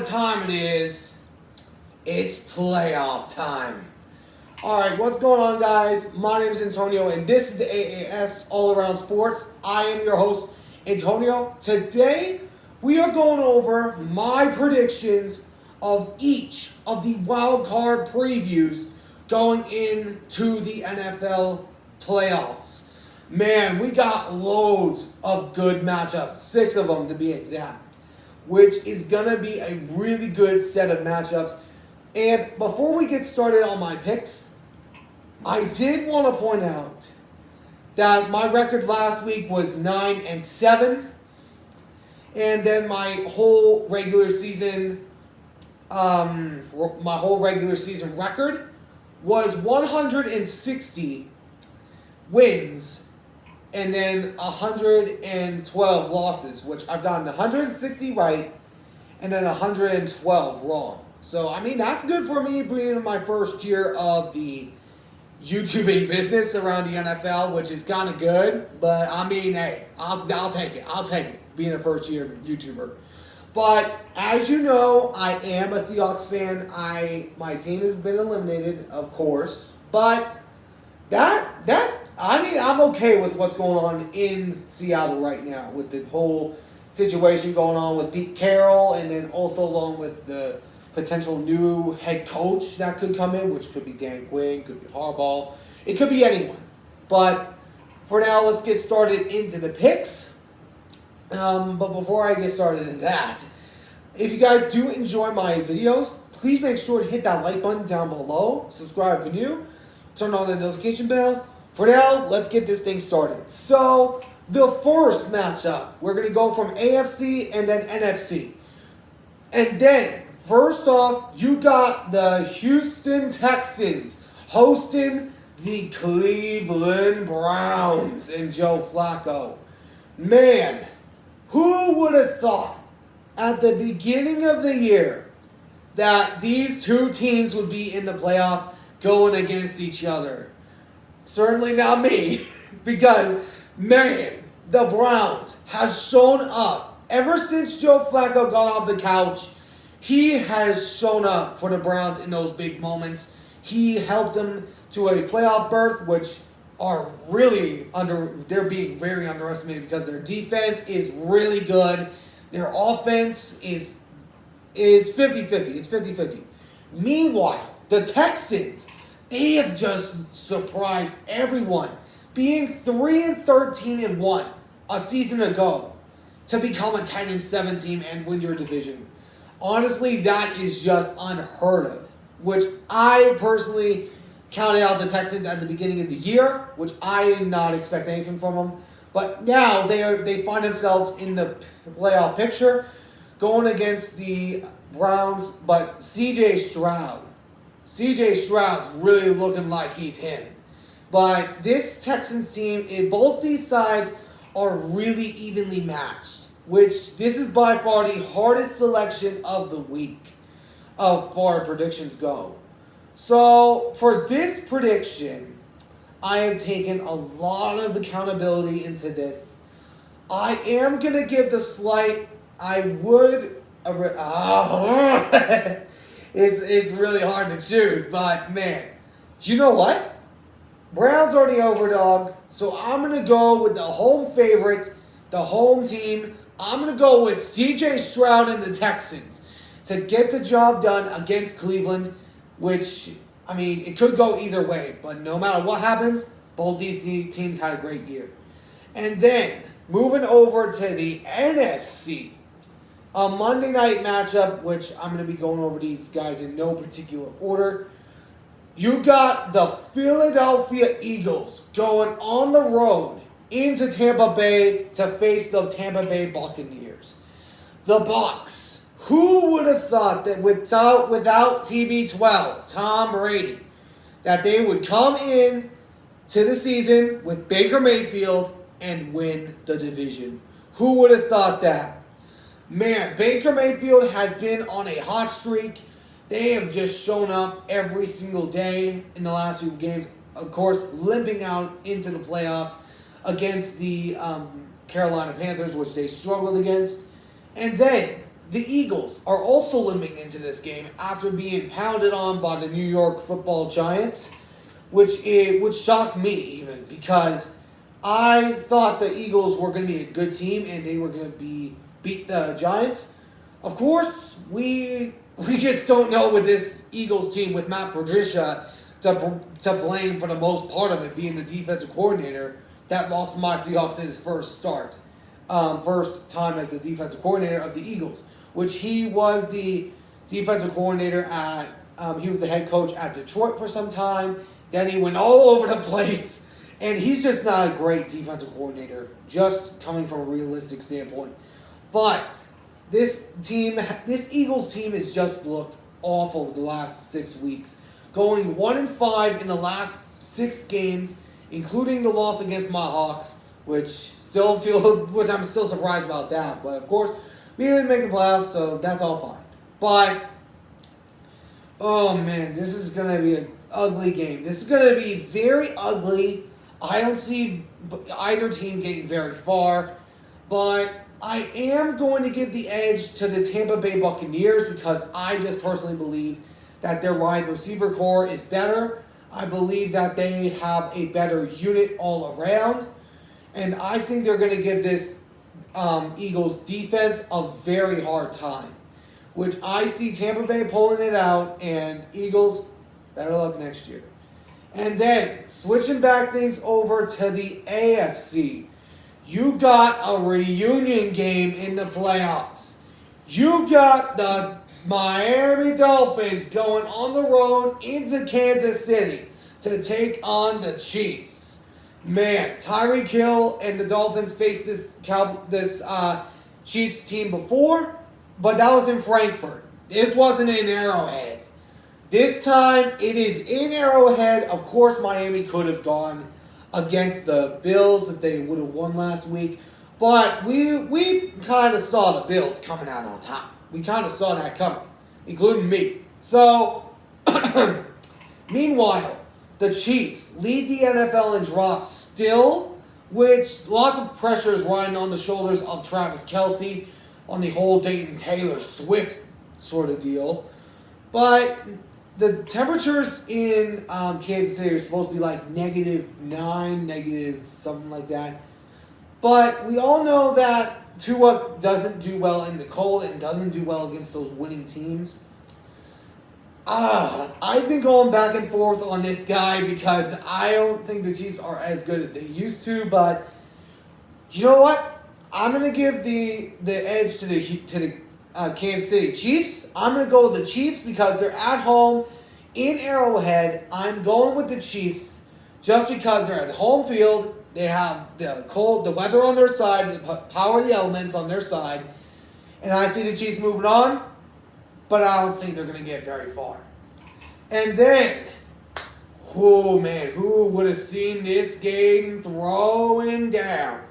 time it is. It's playoff time. Alright, what's going on, guys? My name is Antonio, and this is the AAS All Around Sports. I am your host, Antonio. Today, we are going over my predictions of each of the wild card previews going into the NFL playoffs. Man, we got loads of good matchups, 6 of them to be exact, which is going to be a really good set of matchups. And before we get started on my picks, I did want to point out that my record last week was 9-7, and then my whole regular season record was 160 wins and then 112 losses, which I've gotten 160 right and then 112 wrong. So, I mean, that's good for me being in my first year of the YouTubing business around the NFL, which is kind of good. But, I mean, hey, I'll take it. I'll take it, being a first year YouTuber. But, as you know, I am a Seahawks fan. My team has been eliminated, of course. But, I'm okay with what's going on in Seattle right now, with the whole situation going on with Pete Carroll, and then also along with the potential new head coach that could come in, which could be Dan Quinn, could be Harbaugh. It could be anyone. But for now, let's get started into the picks. But before I get started in that, if you guys do enjoy my videos, please make sure to hit that like button down below. Subscribe if you're new. Turn on the notification bell. For now, let's get this thing started. So, the first matchup, we're going to go from AFC and then NFC. And then, first off, you got the Houston Texans hosting the Cleveland Browns and Joe Flacco. Man, who would have thought at the beginning of the year that these two teams would be in the playoffs going against each other? Certainly not me, because, man, the Browns have shown up. Ever since Joe Flacco got off the couch, he has shown up for the Browns in those big moments. He helped them to a playoff berth, which are really they're being very underestimated because their defense is really good. Their offense is 50-50. It's 50-50. Meanwhile, the Texans, they have just surprised everyone, being 3-13-1 a season ago to become a 10-7 team and win your division. Honestly, that is just unheard of, which I personally counted out the Texans at the beginning of the year, which I did not expect anything from them. But now they find themselves in the playoff picture, going against the Browns, but CJ Stroud's really looking like he's him. But this Texans team, both these sides are really evenly matched, which this is by far the hardest selection of the week as far as predictions go. So for this prediction, I have taken a lot of accountability into this. I am going to give the slight, it's really hard to choose, but man, you know what? Browns are the overdog, so I'm going to go with the home favorite, the home team. I'm going to go with CJ Stroud and the Texans to get the job done against Cleveland, which, I mean, it could go either way, but no matter what happens, both these teams had a great year. And then, moving over to the NFC, a Monday night matchup, which I'm going to be going over these guys in no particular order. You got the Philadelphia Eagles going on the road into Tampa Bay to face the Tampa Bay Buccaneers. The Bucs. Who would have thought that without TB12, Tom Brady, that they would come in to the season with Baker Mayfield and win the division? Who would have thought that? Man, Baker Mayfield has been on a hot streak. They have just shown up every single day in the last few games. Of course, limping out into the playoffs against the Carolina Panthers, which they struggled against. And then, the Eagles are also limping into this game after being pounded on by the New York Football Giants, which shocked me even because I thought the Eagles were going to be a good team and they were going to beat the Giants. Of course, we just don't know with this Eagles team with Matt Patricia to blame for the most part of it being the defensive coordinator that lost to my Seahawks in his first time as the defensive coordinator of the Eagles, which he was the defensive coordinator at, he was the head coach at Detroit for some time. Then he went all over the place, and he's just not a great defensive coordinator, just coming from a realistic standpoint. But this Eagles team has just looked awful the last 6 weeks, going 1-5 in the last 6 games, including the loss against my Hawks, which I'm still surprised about that. But of course, we didn't make the playoffs, so that's all fine. But oh man, this is gonna be an ugly game. This is gonna be very ugly. I don't see either team getting very far, but I am going to give the edge to the Tampa Bay Buccaneers because I just personally believe that their wide receiver core is better. I believe that they have a better unit all around. And I think they're going to give this Eagles defense a very hard time, which I see Tampa Bay pulling it out, and Eagles, better luck next year. And then, switching back things over to the AFC, you got a reunion game in the playoffs. You got the Miami Dolphins going on the road into Kansas City to take on the Chiefs. Man, Tyreek Hill and the Dolphins faced this Chiefs team before, but that was in Frankfurt. This wasn't in Arrowhead. This time, it is in Arrowhead. Of course, Miami could have gone against the Bills if they would have won last week, but we kind of saw the Bills coming out on top. We kind of saw that coming, including me. So, meanwhile, the Chiefs lead the NFL in drops still, which lots of pressure is riding on the shoulders of Travis Kelce on the whole Dayton Taylor Swift sort of deal. But the temperatures in Kansas City are supposed to be like -9, negative something like that. But we all know that Tua doesn't do well in the cold and doesn't do well against those winning teams. I've been going back and forth on this guy because I don't think the Chiefs are as good as they used to. But you know what? I'm gonna give the edge to the Kansas City Chiefs. I'm gonna go with the Chiefs because they're at home in Arrowhead. I'm going with the Chiefs just because they're at home field. They have the weather on their side, the power of the elements on their side, and I see the Chiefs moving on. But I don't think they're going to get very far. And then, oh man, who would have seen this game throwing down?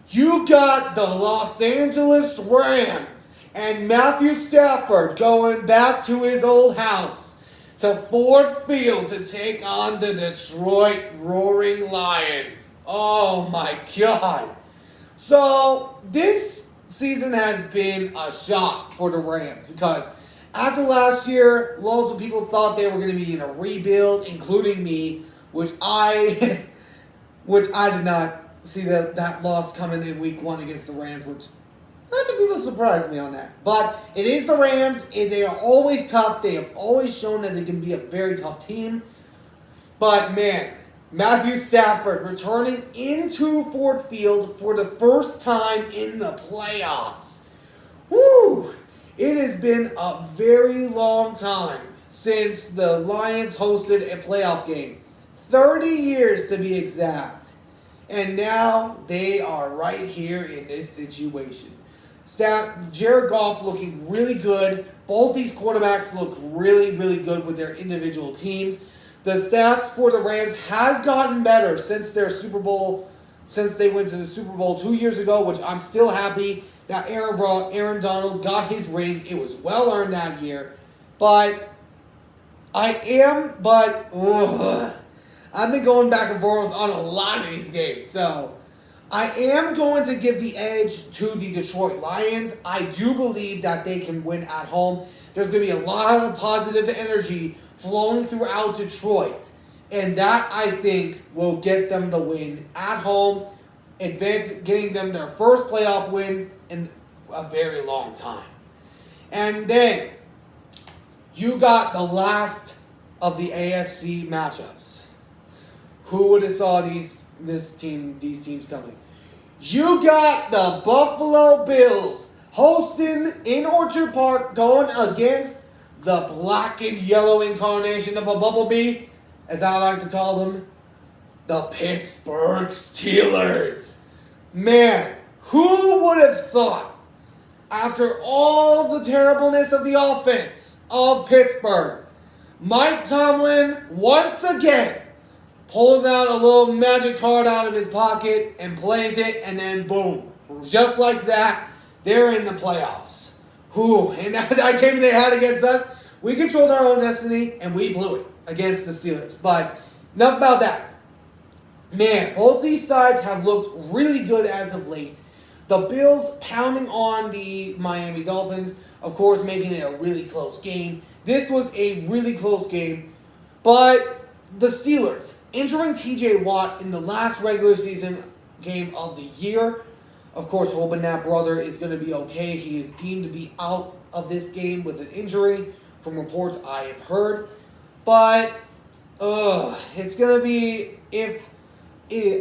You got the Los Angeles Rams and Matthew Stafford going back to his old house to Ford Field to take on the Detroit Roaring Lions. Oh my God. So, this season has been a shock for the Rams because after last year, loads of people thought they were going to be in a rebuild, including me, which I did not see that loss coming in week 1 against the Rams, which lots of people surprised me on that. But it is the Rams, and they are always tough. They have always shown that they can be a very tough team. But man, Matthew Stafford returning into Ford Field for the first time in the playoffs. Woo! It has been a very long time since the Lions hosted a playoff game. 30 years to be exact. And now they are right here in this situation. Jared Goff looking really good. Both these quarterbacks look really, really good with their individual teams. The stats for the Rams has gotten better since they went to the Super Bowl 2 years ago, which I'm still happy that Aaron Donald got his ring. It was well earned that year. But I've been going back and forth on a lot of these games. So I am going to give the edge to the Detroit Lions. I do believe that they can win at home. There's going to be a lot of positive energy flowing throughout Detroit. And that, I think, will get them the win at home, getting them their first playoff win in a very long time. And then, you got the last of the AFC matchups. Who would have saw these teams coming? You got the Buffalo Bills hosting in Orchard Park, going against the black and yellow incarnation of a bumblebee, as I like to call them, the Pittsburgh Steelers. Man, who would have thought, after all the terribleness of the offense of Pittsburgh, Mike Tomlin once again pulls out a little magic card out of his pocket and plays it, and then boom, just like that, they're in the playoffs. Whew, and that game they had against us, we controlled our own destiny, and we blew it against the Steelers. But enough about that. Man, both these sides have looked really good as of late. The Bills pounding on the Miami Dolphins, of course, making it a really close game. This was a really close game, but the Steelers injuring TJ Watt in the last regular season game of the year. Of course, hoping that brother is going to be okay. He is deemed to be out of this game with an injury from reports I have heard. But it's going to be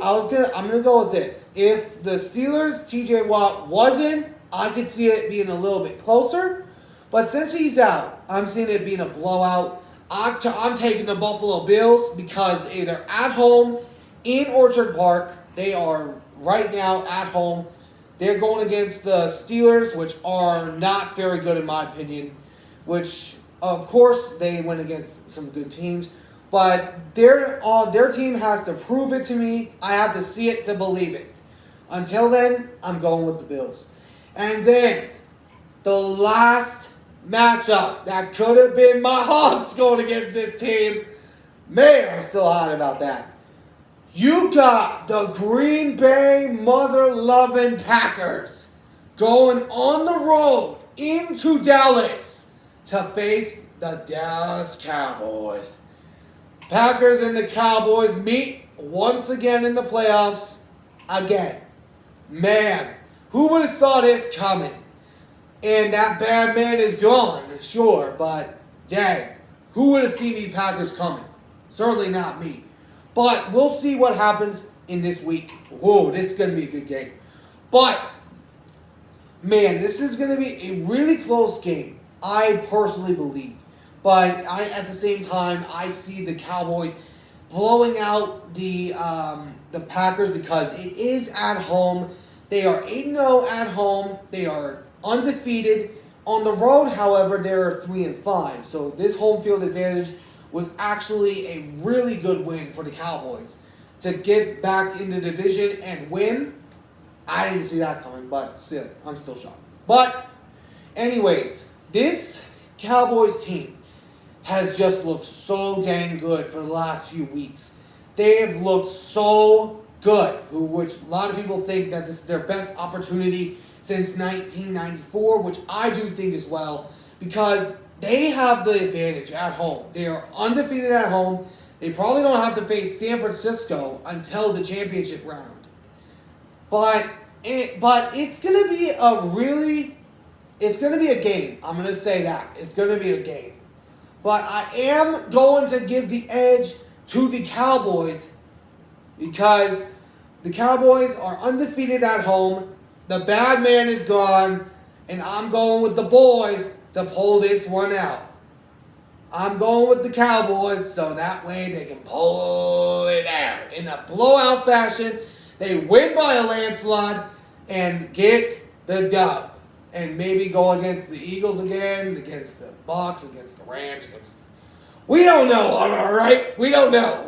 I'm going to go with this. If the Steelers TJ Watt wasn't, I could see it being a little bit closer. But since he's out, I'm seeing it being a blowout. I'm taking the Buffalo Bills because they're at home in Orchard Park. They are right now at home. They're going against the Steelers, which are not very good in my opinion, which, of course, they went against some good teams. But their team has to prove it to me. I have to see it to believe it. Until then, I'm going with the Bills. And then, the last matchup that could have been my Hawks going against this team. Man, I'm still hot about that. You got the Green Bay mother-loving Packers going on the road into Dallas to face the Dallas Cowboys. Packers and the Cowboys meet once again in the playoffs again. Man, who would have saw this coming? And that bad man is gone, sure, but dang, who would have seen these Packers coming? Certainly not me. But we'll see what happens in this week. Whoa, this is going to be a good game. But, man, this is going to be a really close game, I personally believe. But at the same time, I see the Cowboys blowing out the Packers because it is at home. They are 8-0 at home. They are undefeated. On the road, however, they're 3-5. So this home field advantage was actually a really good win for the Cowboys. To get back in the division and win, I didn't see that coming, but still, I'm still shocked. But, anyways, this Cowboys team has just looked so dang good for the last few weeks. They have looked so good, which a lot of people think that this is their best opportunity since 1994, which I do think as well, because they have the advantage at home. They are undefeated at home. They probably don't have to face San Francisco until the championship round. But it's going to be it's going to be a game. I'm going to say that. It's going to be a game. But I am going to give the edge to the Cowboys because the Cowboys are undefeated at home. The bad man is gone, and I'm going with the boys to pull this one out. I'm going with the Cowboys so that way they can pull it out. In a blowout fashion, they win by a landslide and get the dub. And maybe go against the Eagles again, against the Bucks, against the Rams, we don't know, alright? We don't know.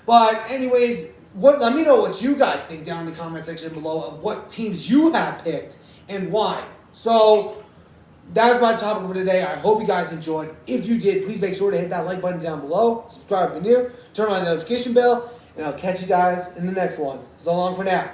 But anyways, let me know what you guys think down in the comment section below of what teams you have picked and why. So, that is my topic for today. I hope you guys enjoyed. If you did, please make sure to hit that like button down below, subscribe if you're new, turn on the notification bell, And I'll catch you guys in the next one. So long for now.